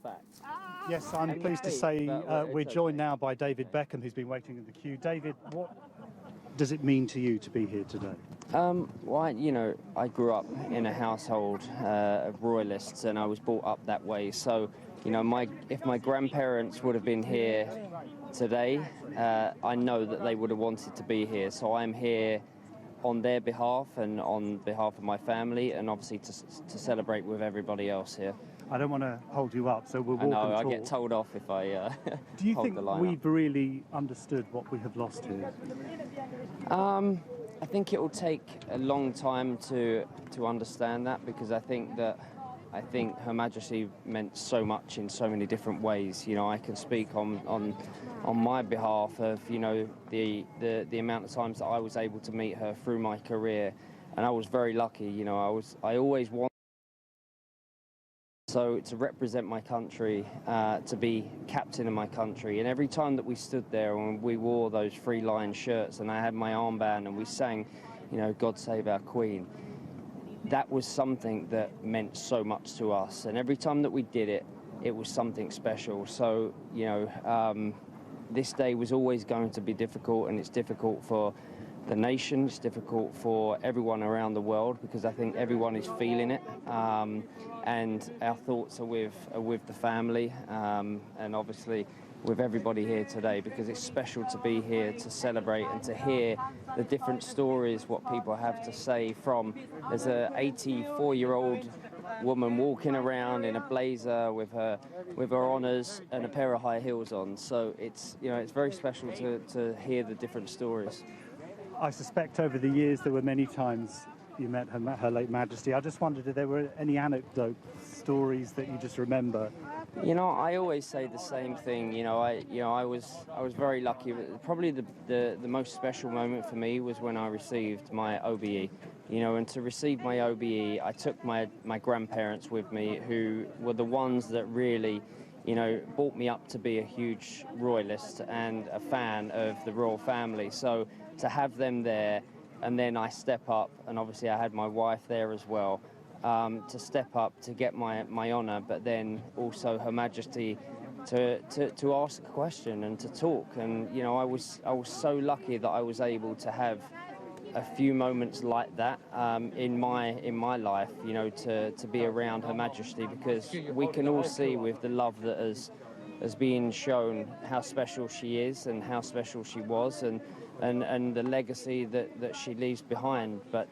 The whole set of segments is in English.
fact. Yes, I'm pleased to say we're joined now by David Beckham, who's been waiting in the queue. David, what does it mean to you to be here today? Well, I grew up in a household of royalists, and I was brought up that way. So, if my grandparents would have been here today, I know that they would have wanted to be here. So I'm here on their behalf and on behalf of my family, and obviously to celebrate with everybody else here. I don't want to hold you up, so we'll walk and talk. I get told off if I Do you hold think the line we've really understood what we have lost here? I think it will take a long time to understand that, because I think Her Majesty meant so much in so many different ways. I can speak on my behalf of the amount of times that I was able to meet her through my career, and I was very lucky. I always wanted to represent my country, to be captain of my country. And every time that we stood there and we wore those three-line shirts and I had my armband and we sang, God Save Our Queen, that was something that meant so much to us. And every time that we did it, it was something special. So, this day was always going to be difficult, and it's difficult for the nation, it's difficult for everyone around the world, because I think everyone is feeling it, and our thoughts are with the family, and obviously with everybody here today, because it's special to be here to celebrate and to hear the different stories, what people have to say. There's a 84-year-old woman walking around in a blazer with her honours and a pair of high heels on. So it's very special to hear the different stories. I suspect over the years there were many times you met Her late Majesty. I just wondered if there were any anecdote stories that you just remember. I always say the same thing. I was very lucky. Probably the most special moment for me was when I received my OBE. And to receive my OBE, I took my grandparents with me, who were the ones that really, brought me up to be a huge royalist and a fan of the royal family. So to have them there, and then I step up, and obviously I had my wife there as well, to step up to get my honour, but then also Her Majesty to ask a question and to talk. And I was so lucky that I was able to have a few moments like that in my life, to be around Her Majesty, because we can all see with the love that has been shown how special she is and how special she was, and the legacy that she leaves behind. But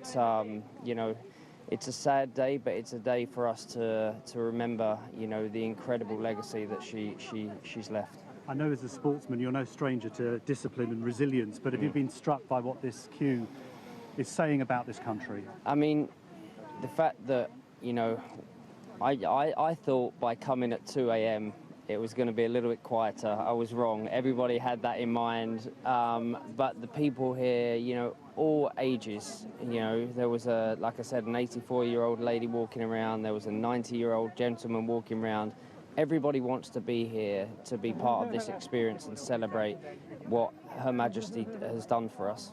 it's a sad day, but it's a day for us to remember the incredible legacy that she's left. I know as a sportsman you're no stranger to discipline and resilience, but have you been struck by what this queue is saying about this country? I mean, the fact that I thought by coming at 2 a.m. it was going to be a little bit quieter. I was wrong. Everybody had that in mind. But the people here, all ages, there was like I said, an 84-year-old lady walking around. There was a 90-year-old gentleman walking around. Everybody wants to be here to be part of this experience and celebrate what Her Majesty has done for us.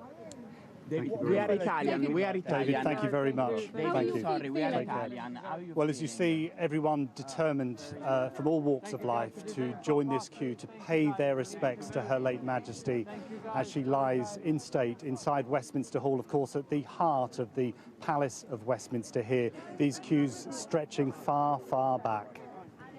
We are Italian. David, thank you very much. Thank you. Sorry, we are Italian. Well, as you see, everyone determined from all walks of life to join this queue to pay their respects to Her late Majesty as she lies in state inside Westminster Hall, of course, at the heart of the Palace of Westminster here. These queues stretching far, far back.